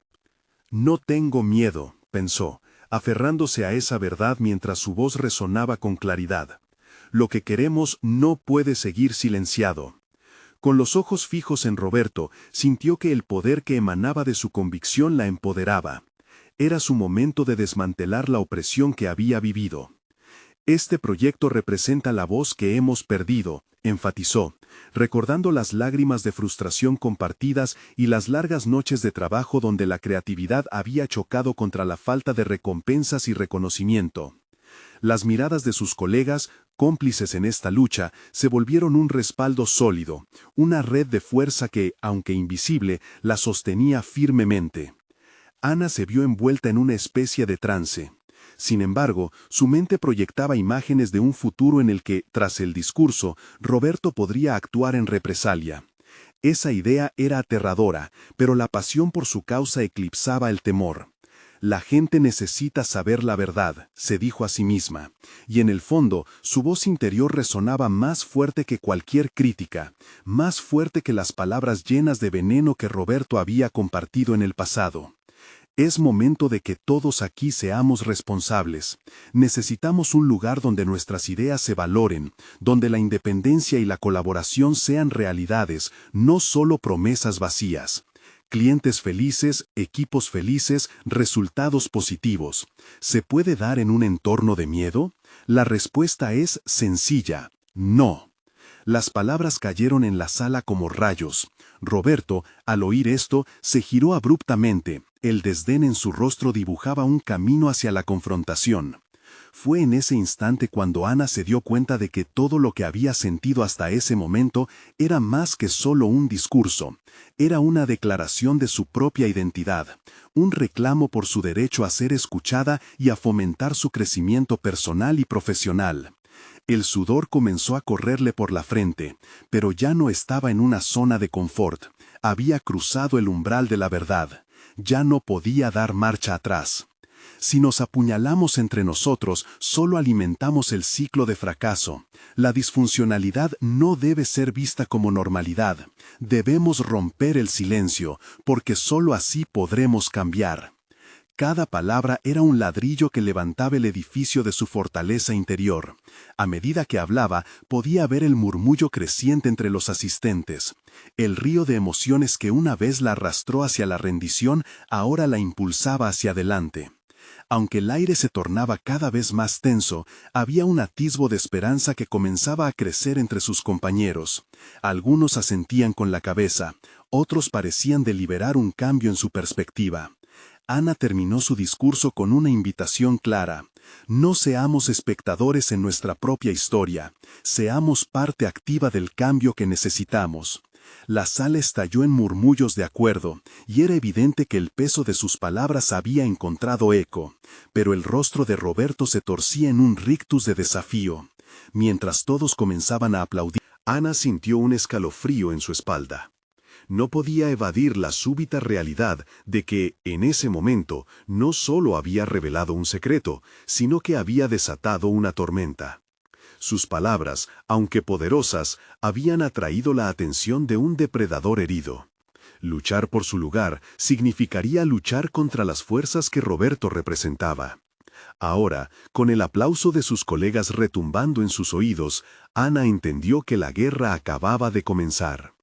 No tengo miedo, pensó, aferrándose a esa verdad mientras su voz resonaba con claridad. Lo que queremos no puede seguir silenciado. Con los ojos fijos en Roberto, sintió que el poder que emanaba de su convicción la empoderaba. Era su momento de desmantelar la opresión que había vivido. Este proyecto representa la voz que hemos perdido, enfatizó, recordando las lágrimas de frustración compartidas y las largas noches de trabajo donde la creatividad había chocado contra la falta de recompensas y reconocimiento. Las miradas de sus colegas, cómplices en esta lucha, se volvieron un respaldo sólido, una red de fuerza que, aunque invisible, la sostenía firmemente. Ana se vio envuelta en una especie de trance. Sin embargo, su mente proyectaba imágenes de un futuro en el que, tras el discurso, Roberto podría actuar en represalia. Esa idea era aterradora, pero la pasión por su causa eclipsaba el temor. La gente necesita saber la verdad, se dijo a sí misma, y en el fondo su voz interior resonaba más fuerte que cualquier crítica, más fuerte que las palabras llenas de veneno que Roberto había compartido en el pasado. Es momento de que todos aquí seamos responsables. Necesitamos un lugar donde nuestras ideas se valoren, donde la independencia y la colaboración sean realidades, no solo promesas vacías. Clientes felices, equipos felices, resultados positivos. ¿Se puede dar en un entorno de miedo? La respuesta es sencilla: no. Las palabras cayeron en la sala como rayos. Roberto, al oír esto, se giró abruptamente. El desdén en su rostro dibujaba un camino hacia la confrontación. Fue en ese instante cuando Ana se dio cuenta de que todo lo que había sentido hasta ese momento era más que solo un discurso. Era una declaración de su propia identidad, un reclamo por su derecho a ser escuchada y a fomentar su crecimiento personal y profesional. El sudor comenzó a correrle por la frente, pero ya no estaba en una zona de confort. Había cruzado el umbral de la verdad. Ya no podía dar marcha atrás. Si nos apuñalamos entre nosotros, solo alimentamos el ciclo de fracaso. La disfuncionalidad no debe ser vista como normalidad. Debemos romper el silencio, porque solo así podremos cambiar. Cada palabra era un ladrillo que levantaba el edificio de su fortaleza interior. A medida que hablaba, podía ver el murmullo creciente entre los asistentes. El río de emociones que una vez la arrastró hacia la rendición, ahora la impulsaba hacia adelante. Aunque el aire se tornaba cada vez más tenso, había un atisbo de esperanza que comenzaba a crecer entre sus compañeros. Algunos asentían con la cabeza, otros parecían deliberar un cambio en su perspectiva. Ana terminó su discurso con una invitación clara: no seamos espectadores en nuestra propia historia, seamos parte activa del cambio que necesitamos. La sala estalló en murmullos de acuerdo, y era evidente que el peso de sus palabras había encontrado eco, pero el rostro de Roberto se torcía en un rictus de desafío. Mientras todos comenzaban a aplaudir, Ana sintió un escalofrío en su espalda. No podía evadir la súbita realidad de que, en ese momento, no solo había revelado un secreto, sino que había desatado una tormenta. Sus palabras, aunque poderosas, habían atraído la atención de un depredador herido. Luchar por su lugar significaría luchar contra las fuerzas que Roberto representaba. Ahora, con el aplauso de sus colegas retumbando en sus oídos, Ana entendió que la guerra acababa de comenzar.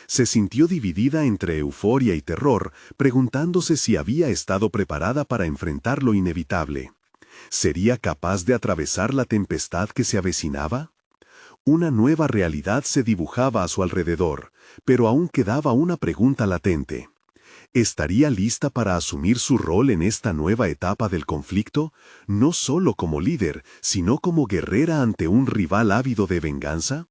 Se sintió dividida entre euforia y terror, preguntándose si había estado preparada para enfrentar lo inevitable. ¿Sería capaz de atravesar la tempestad que se avecinaba? Una nueva realidad se dibujaba a su alrededor, pero aún quedaba una pregunta latente. ¿Estaría lista para asumir su rol en esta nueva etapa del conflicto, no solo como líder, sino como guerrera ante un rival ávido de venganza?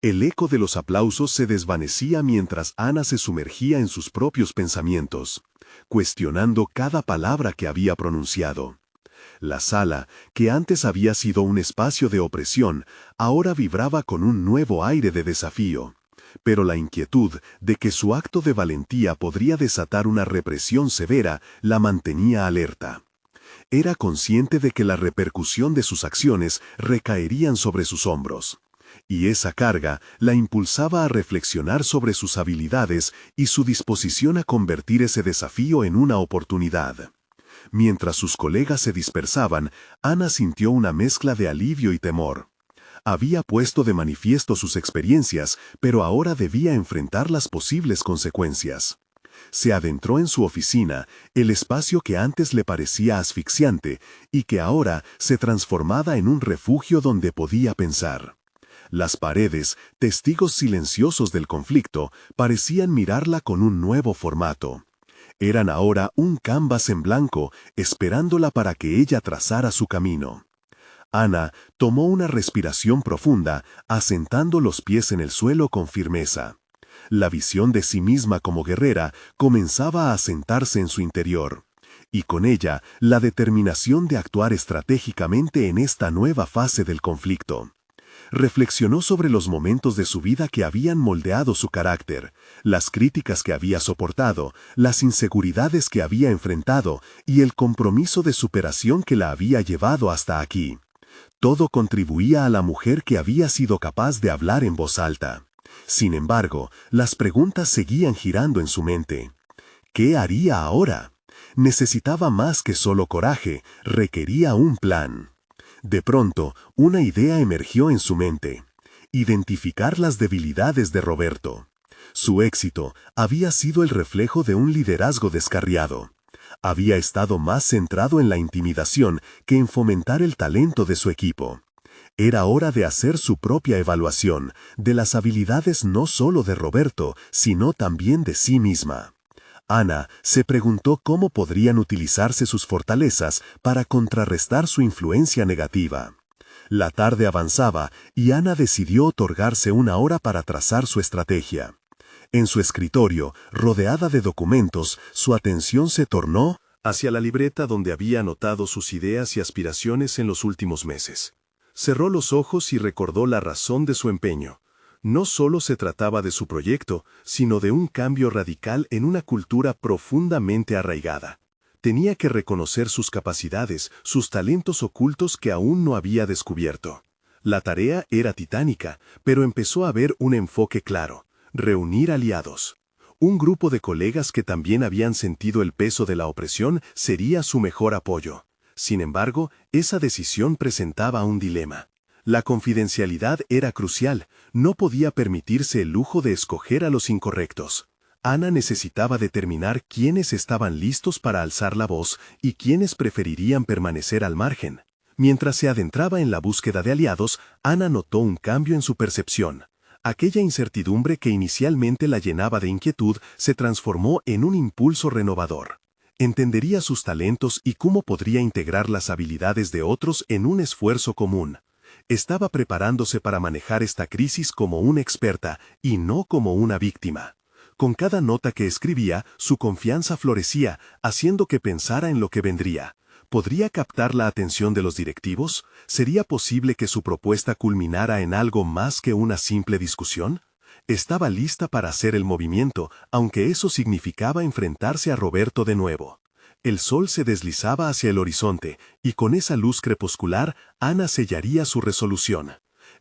El eco de los aplausos se desvanecía mientras Ana se sumergía en sus propios pensamientos, cuestionando cada palabra que había pronunciado. La sala, que antes había sido un espacio de opresión, ahora vibraba con un nuevo aire de desafío. Pero la inquietud de que su acto de valentía podría desatar una represión severa la mantenía alerta. Era consciente de que la repercusión de sus acciones recaerían sobre sus hombros. Y esa carga la impulsaba a reflexionar sobre sus habilidades y su disposición a convertir ese desafío en una oportunidad. Mientras sus colegas se dispersaban, Ana sintió una mezcla de alivio y temor. Había puesto de manifiesto sus experiencias, pero ahora debía enfrentar las posibles consecuencias. Se adentró en su oficina, el espacio que antes le parecía asfixiante y que ahora se transformaba en un refugio donde podía pensar. Las paredes, testigos silenciosos del conflicto, parecían mirarla con un nuevo formato. Eran ahora un canvas en blanco, esperándola para que ella trazara su camino. Ana tomó una respiración profunda, asentando los pies en el suelo con firmeza. La visión de sí misma como guerrera comenzaba a asentarse en su interior. y con ella la determinación de actuar estratégicamente en esta nueva fase del conflicto. Reflexionó sobre los momentos de su vida que habían moldeado su carácter, las críticas que había soportado, las inseguridades que había enfrentado y el compromiso de superación que la había llevado hasta aquí. Todo contribuía a la mujer que había sido capaz de hablar en voz alta. Sin embargo, las preguntas seguían girando en su mente. ¿Qué haría ahora? Necesitaba más que solo coraje, requería un plan. De pronto, una idea emergió en su mente: identificar las debilidades de Roberto. Su éxito había sido el reflejo de un liderazgo descarriado. Había estado más centrado en la intimidación que en fomentar el talento de su equipo. Era hora de hacer su propia evaluación de las habilidades no solo de Roberto, sino también de sí misma. Ana se preguntó cómo podrían utilizarse sus fortalezas para contrarrestar su influencia negativa. La tarde avanzaba y Ana decidió otorgarse una hora para trazar su estrategia. En su escritorio, rodeada de documentos, su atención se tornó hacia la libreta donde había anotado sus ideas y aspiraciones en los últimos meses. Cerró los ojos y recordó la razón de su empeño. No solo se trataba de su proyecto, sino de un cambio radical en una cultura profundamente arraigada. Tenía que reconocer sus capacidades, sus talentos ocultos que aún no había descubierto. La tarea era titánica, pero empezó a ver un enfoque claro: reunir aliados. Un grupo de colegas que también habían sentido el peso de la opresión sería su mejor apoyo. Sin embargo, esa decisión presentaba un dilema. La confidencialidad era crucial, no podía permitirse el lujo de escoger a los incorrectos. Ana necesitaba determinar quiénes estaban listos para alzar la voz y quiénes preferirían permanecer al margen. Mientras se adentraba en la búsqueda de aliados, Ana notó un cambio en su percepción. Aquella incertidumbre que inicialmente la llenaba de inquietud se transformó en un impulso renovador. Entendería sus talentos y cómo podría integrar las habilidades de otros en un esfuerzo común. Estaba preparándose para manejar esta crisis como una experta y no como una víctima. Con cada nota que escribía, su confianza florecía, haciendo que pensara en lo que vendría. ¿Podría captar la atención de los directivos? ¿Sería posible que su propuesta culminara en algo más que una simple discusión? Estaba lista para hacer el movimiento, aunque eso significaba enfrentarse a Roberto de nuevo. El sol se deslizaba hacia el horizonte, y con esa luz crepuscular, Ana sellaría su resolución.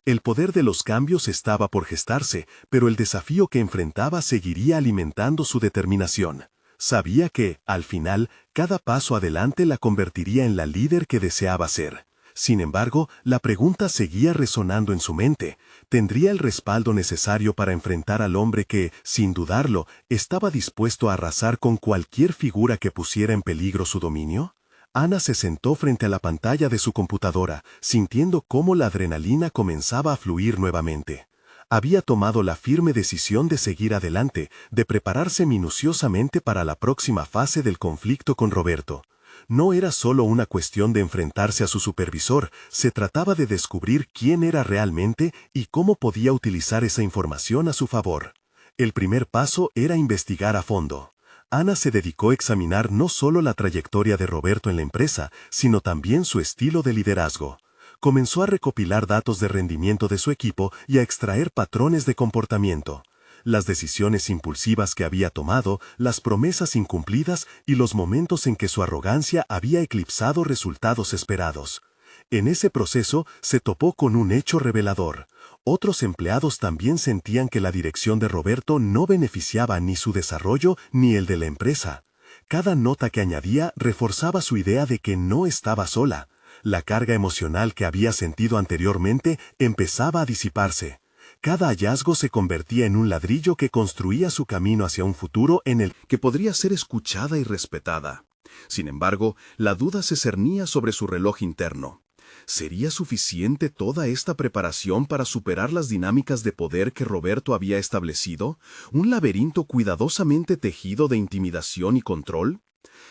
El poder de los cambios estaba por gestarse, pero el desafío que enfrentaba seguiría alimentando su determinación. Sabía que, al final, cada paso adelante la convertiría en la líder que deseaba ser. Sin embargo, la pregunta seguía resonando en su mente. ¿Tendría el respaldo necesario para enfrentar al hombre que, sin dudarlo, estaba dispuesto a arrasar con cualquier figura que pusiera en peligro su dominio? Ana se sentó frente a la pantalla de su computadora, sintiendo cómo la adrenalina comenzaba a fluir nuevamente. Había tomado la firme decisión de seguir adelante, de prepararse minuciosamente para la próxima fase del conflicto con Roberto. No era solo una cuestión de enfrentarse a su supervisor, se trataba de descubrir quién era realmente y cómo podía utilizar esa información a su favor. El primer paso era investigar a fondo. Ana se dedicó a examinar no solo la trayectoria de Roberto en la empresa, sino también su estilo de liderazgo. Comenzó a recopilar datos de rendimiento de su equipo y a extraer patrones de comportamiento. Las decisiones impulsivas que había tomado, las promesas incumplidas y los momentos en que su arrogancia había eclipsado resultados esperados. En ese proceso se topó con un hecho revelador. Otros empleados también sentían que la dirección de Roberto no beneficiaba ni su desarrollo ni el de la empresa. Cada nota que añadía reforzaba su idea de que no estaba sola. La carga emocional que había sentido anteriormente empezaba a disiparse. Cada hallazgo se convertía en un ladrillo que construía su camino hacia un futuro en el que podría ser escuchada y respetada. Sin embargo, la duda se cernía sobre su reloj interno. ¿Sería suficiente toda esta preparación para superar las dinámicas de poder que Roberto había establecido? ¿Un laberinto cuidadosamente tejido de intimidación y control?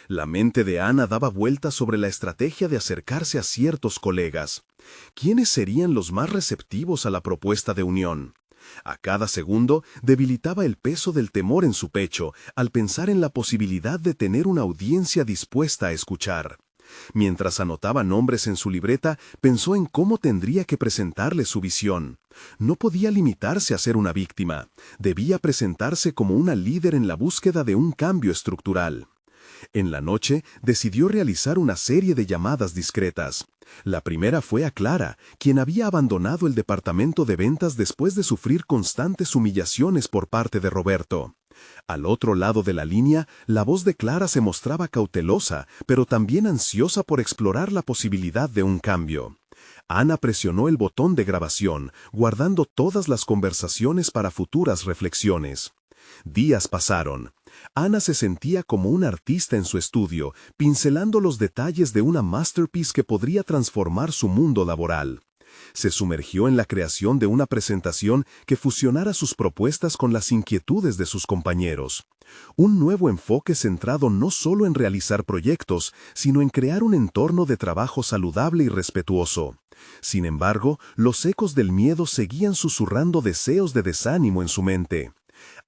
La mente de Ana daba vueltas sobre la estrategia de acercarse a ciertos colegas. ¿Quiénes serían los más receptivos a la propuesta de unión? A cada segundo debilitaba el peso del temor en su pecho al pensar en la posibilidad de tener una audiencia dispuesta a escuchar. Mientras anotaba nombres en su libreta, pensó en cómo tendría que presentarle su visión. No podía limitarse a ser una víctima. Debía presentarse como una líder en la búsqueda de un cambio estructural. En la noche, decidió realizar una serie de llamadas discretas. La primera fue a Clara, quien había abandonado el departamento de ventas después de sufrir constantes humillaciones por parte de Roberto. Al otro lado de la línea, la voz de Clara se mostraba cautelosa, pero también ansiosa por explorar la posibilidad de un cambio. Ana presionó el botón de grabación, guardando todas las conversaciones para futuras reflexiones. Días pasaron. Ana se sentía como un artista en su estudio, pincelando los detalles de una masterpiece que podría transformar su mundo laboral. Se sumergió en la creación de una presentación que fusionara sus propuestas con las inquietudes de sus compañeros. Un nuevo enfoque centrado no solo en realizar proyectos, sino en crear un entorno de trabajo saludable y respetuoso. Sin embargo, los ecos del miedo seguían susurrando deseos de desánimo en su mente.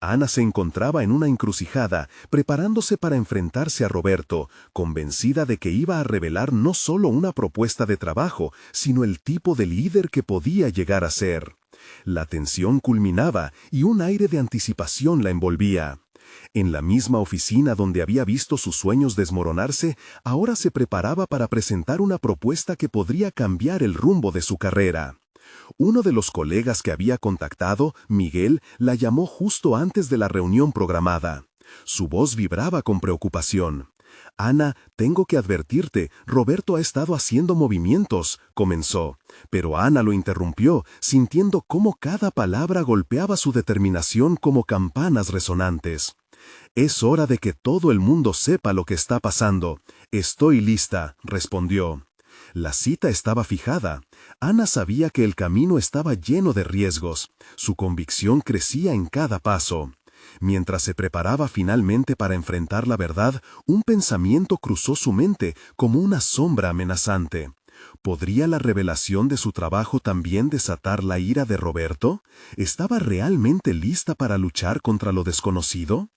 Ana se encontraba en una encrucijada, preparándose para enfrentarse a Roberto, convencida de que iba a revelar no solo una propuesta de trabajo, sino el tipo de líder que podía llegar a ser. La tensión culminaba y un aire de anticipación la envolvía. En la misma oficina donde había visto sus sueños desmoronarse, ahora se preparaba para presentar una propuesta que podría cambiar el rumbo de su carrera. Uno de los colegas que había contactado, Miguel, la llamó justo antes de la reunión programada. Su voz vibraba con preocupación. «Ana, tengo que advertirte, Roberto ha estado haciendo movimientos», comenzó. Pero Ana lo interrumpió, sintiendo cómo cada palabra golpeaba su determinación como campanas resonantes. «Es hora de que todo el mundo sepa lo que está pasando. Estoy lista», respondió. La cita estaba fijada. Ana sabía que el camino estaba lleno de riesgos. Su convicción crecía en cada paso. Mientras se preparaba finalmente para enfrentar la verdad, un pensamiento cruzó su mente como una sombra amenazante. ¿Podría la revelación de su trabajo también desatar la ira de Roberto? ¿Estaba realmente lista para luchar contra lo desconocido?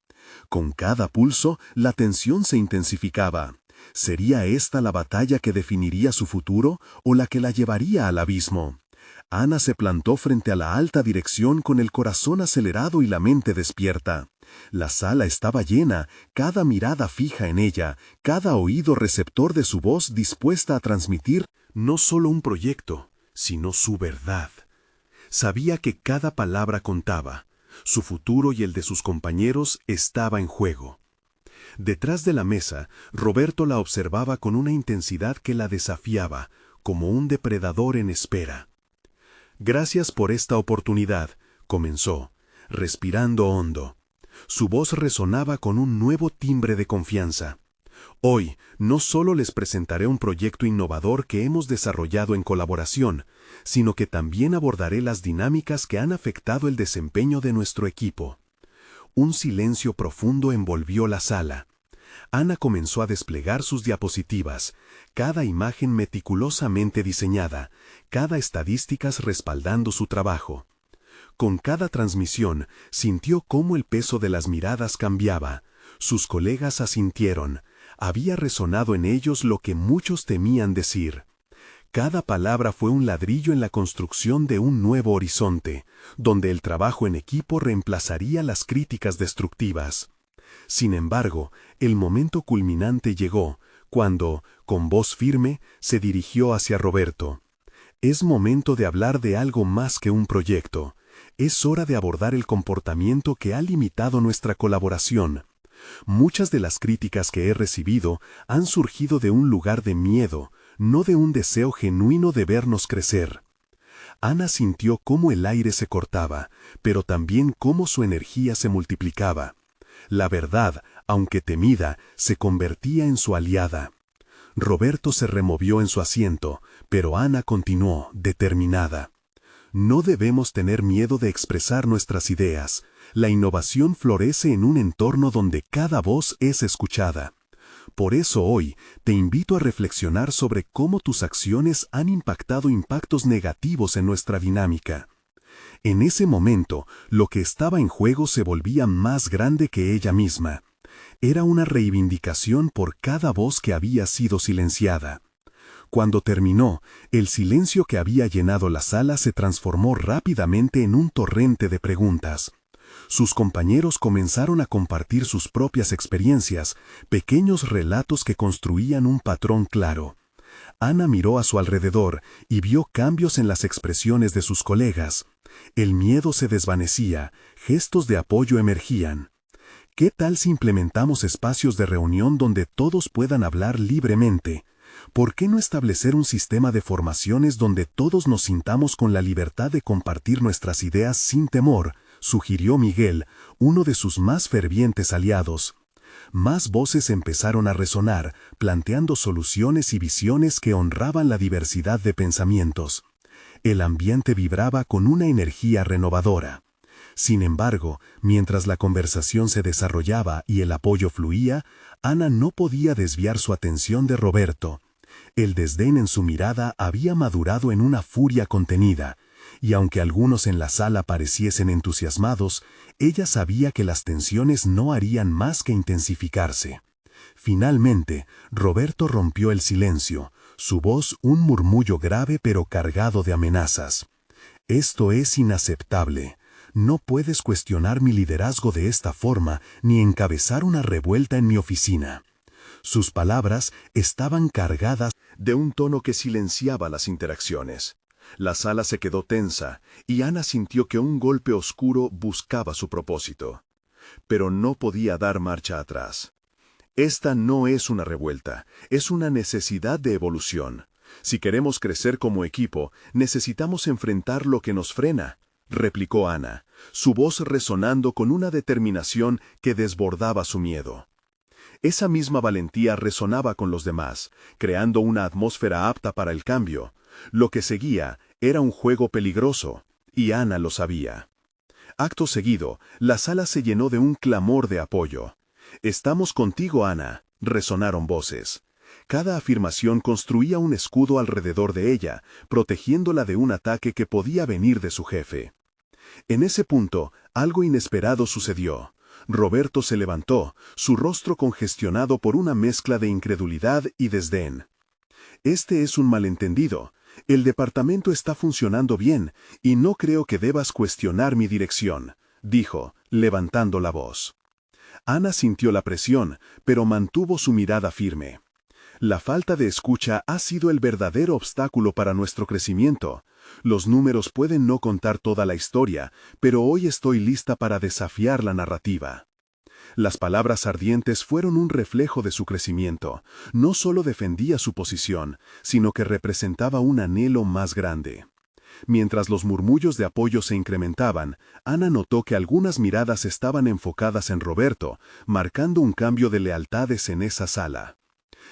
Con cada pulso, la tensión se intensificaba. ¿Sería esta la batalla que definiría su futuro o la que la llevaría al abismo? Ana se plantó frente a la alta dirección con el corazón acelerado y la mente despierta. La sala estaba llena, cada mirada fija en ella, cada oído receptor de su voz dispuesta a transmitir no solo un proyecto, sino su verdad. Sabía que cada palabra contaba. Su futuro y el de sus compañeros estaba en juego. Detrás de la mesa, Roberto la observaba con una intensidad que la desafiaba, como un depredador en espera. «Gracias por esta oportunidad», comenzó, respirando hondo. Su voz resonaba con un nuevo timbre de confianza. «Hoy, no solo les presentaré un proyecto innovador que hemos desarrollado en colaboración, sino que también abordaré las dinámicas que han afectado el desempeño de nuestro equipo». Un silencio profundo envolvió la sala. Ana comenzó a desplegar sus diapositivas, cada imagen meticulosamente diseñada, cada estadística respaldando su trabajo. Con cada transmisión, sintió cómo el peso de las miradas cambiaba. Sus colegas asintieron. Había resonado en ellos lo que muchos temían decir. Cada palabra fue un ladrillo en la construcción de un nuevo horizonte, donde el trabajo en equipo reemplazaría las críticas destructivas. Sin embargo, el momento culminante llegó, cuando, con voz firme, se dirigió hacia Roberto. «Es momento de hablar de algo más que un proyecto. Es hora de abordar el comportamiento que ha limitado nuestra colaboración. Muchas de las críticas que he recibido han surgido de un lugar de miedo, no de un deseo genuino de vernos crecer». Ana sintió cómo el aire se cortaba, pero también cómo su energía se multiplicaba. La verdad, aunque temida, se convertía en su aliada. Roberto se removió en su asiento, pero Ana continuó, determinada. «No debemos tener miedo de expresar nuestras ideas. La innovación florece en un entorno donde cada voz es escuchada. Por eso hoy te invito a reflexionar sobre cómo tus acciones han impactado impactos negativos en nuestra dinámica. En ese momento, lo que estaba en juego se volvía más grande que ella misma. Era una reivindicación por cada voz que había sido silenciada. Cuando terminó, el silencio que había llenado la sala se transformó rápidamente en un torrente de preguntas. Sus compañeros comenzaron a compartir sus propias experiencias, pequeños relatos que construían un patrón claro. Ana miró a su alrededor y vio cambios en las expresiones de sus colegas. El miedo se desvanecía, gestos de apoyo emergían. ¿Qué tal si implementamos espacios de reunión donde todos puedan hablar libremente? ¿Por qué no establecer un sistema de formaciones donde todos nos sintamos con la libertad de compartir nuestras ideas sin temor?, sugirió Miguel, uno de sus más fervientes aliados. Más voces empezaron a resonar, planteando soluciones y visiones que honraban la diversidad de pensamientos. El ambiente vibraba con una energía renovadora. Sin embargo, mientras la conversación se desarrollaba y el apoyo fluía, Ana no podía desviar su atención de Roberto. El desdén en su mirada había madurado en una furia contenida, y aunque algunos en la sala pareciesen entusiasmados, ella sabía que las tensiones no harían más que intensificarse. Finalmente, Roberto rompió el silencio, su voz un murmullo grave pero cargado de amenazas. «Esto es inaceptable. No puedes cuestionar mi liderazgo de esta forma ni encabezar una revuelta en mi oficina». Sus palabras estaban cargadas de un tono que silenciaba las interacciones. La sala se quedó tensa y Ana sintió que un golpe oscuro buscaba su propósito. Pero no podía dar marcha atrás. Esta no es una revuelta, es una necesidad de evolución. Si queremos crecer como equipo, necesitamos enfrentar lo que nos frena, replicó Ana, su voz resonando con una determinación que desbordaba su miedo. Esa misma valentía resonaba con los demás, creando una atmósfera apta para el cambio. Lo que seguía era un juego peligroso, y Ana lo sabía. Acto seguido, la sala se llenó de un clamor de apoyo. «Estamos contigo, Ana», resonaron voces. Cada afirmación construía un escudo alrededor de ella, protegiéndola de un ataque que podía venir de su jefe. En ese punto, algo inesperado sucedió. Roberto se levantó, su rostro congestionado por una mezcla de incredulidad y desdén. «Este es un malentendido. El departamento está funcionando bien, y no creo que debas cuestionar mi dirección», dijo, levantando la voz. Ana sintió la presión, pero mantuvo su mirada firme. «La falta de escucha ha sido el verdadero obstáculo para nuestro crecimiento. Los números pueden no contar toda la historia, pero hoy estoy lista para desafiar la narrativa». Las palabras ardientes fueron un reflejo de su crecimiento. No solo defendía su posición, sino que representaba un anhelo más grande. Mientras los murmullos de apoyo se incrementaban, Ana notó que algunas miradas estaban enfocadas en Roberto, marcando un cambio de lealtades en esa sala.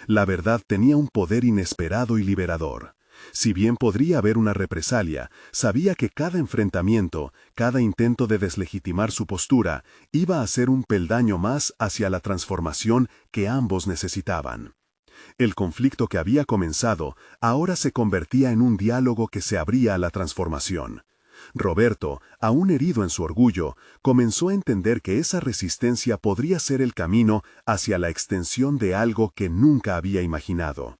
La verdad tenía un poder inesperado y liberador. Si bien podría haber una represalia, sabía que cada enfrentamiento, cada intento de deslegitimar su postura, iba a ser un peldaño más hacia la transformación que ambos necesitaban. El conflicto que había comenzado ahora se convertía en un diálogo que se abría a la transformación. Roberto, aún herido en su orgullo, comenzó a entender que esa resistencia podría ser el camino hacia la extensión de algo que nunca había imaginado.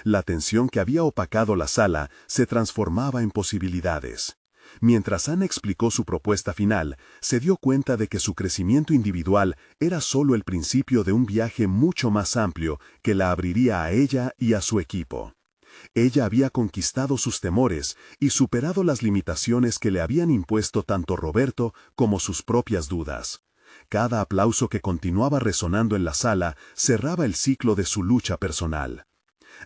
La tensión que había opacado la sala se transformaba en posibilidades. Mientras Ana explicó su propuesta final, se dio cuenta de que su crecimiento individual era solo el principio de un viaje mucho más amplio que la abriría a ella y a su equipo. Ella había conquistado sus temores y superado las limitaciones que le habían impuesto tanto Roberto como sus propias dudas. Cada aplauso que continuaba resonando en la sala cerraba el ciclo de su lucha personal.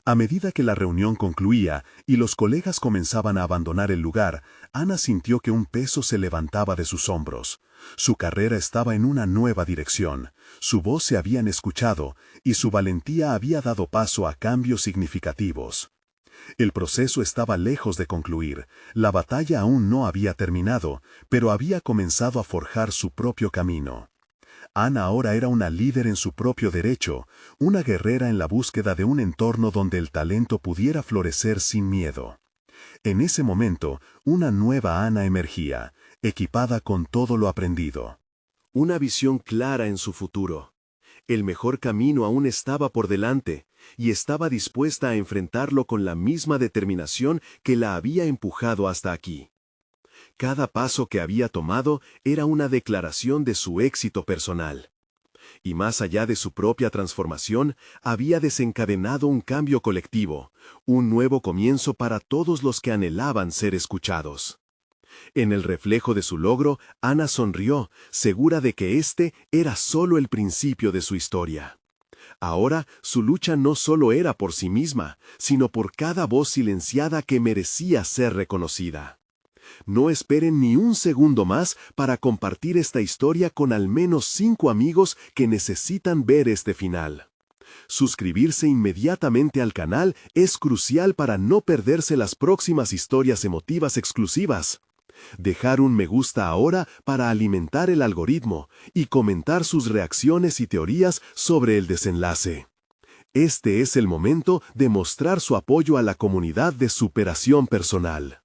A medida que la reunión concluía y los colegas comenzaban a abandonar el lugar, Ana sintió que un peso se levantaba de sus hombros. Su carrera estaba en una nueva dirección, su voz se habían escuchado y su valentía había dado paso a cambios significativos. El proceso estaba lejos de concluir, la batalla aún no había terminado, pero había comenzado a forjar su propio camino. Ana ahora era una líder en su propio derecho, una guerrera en la búsqueda de un entorno donde el talento pudiera florecer sin miedo. En ese momento, una nueva Ana emergía, equipada con todo lo aprendido. Una visión clara en su futuro. El mejor camino aún estaba por delante, y estaba dispuesta a enfrentarlo con la misma determinación que la había empujado hasta aquí. Cada paso que había tomado era una declaración de su éxito personal. Y más allá de su propia transformación, había desencadenado un cambio colectivo, un nuevo comienzo para todos los que anhelaban ser escuchados. En el reflejo de su logro, Ana sonrió, segura de que este era solo el principio de su historia. Ahora, su lucha no solo era por sí misma, sino por cada voz silenciada que merecía ser reconocida. No esperen ni un segundo más para compartir esta historia con al menos 5 amigos que necesitan ver este final. Suscribirse inmediatamente al canal es crucial para no perderse las próximas historias emotivas exclusivas. Dejar un me gusta ahora para alimentar el algoritmo y comentar sus reacciones y teorías sobre el desenlace. Este es el momento de mostrar su apoyo a la comunidad de superación personal.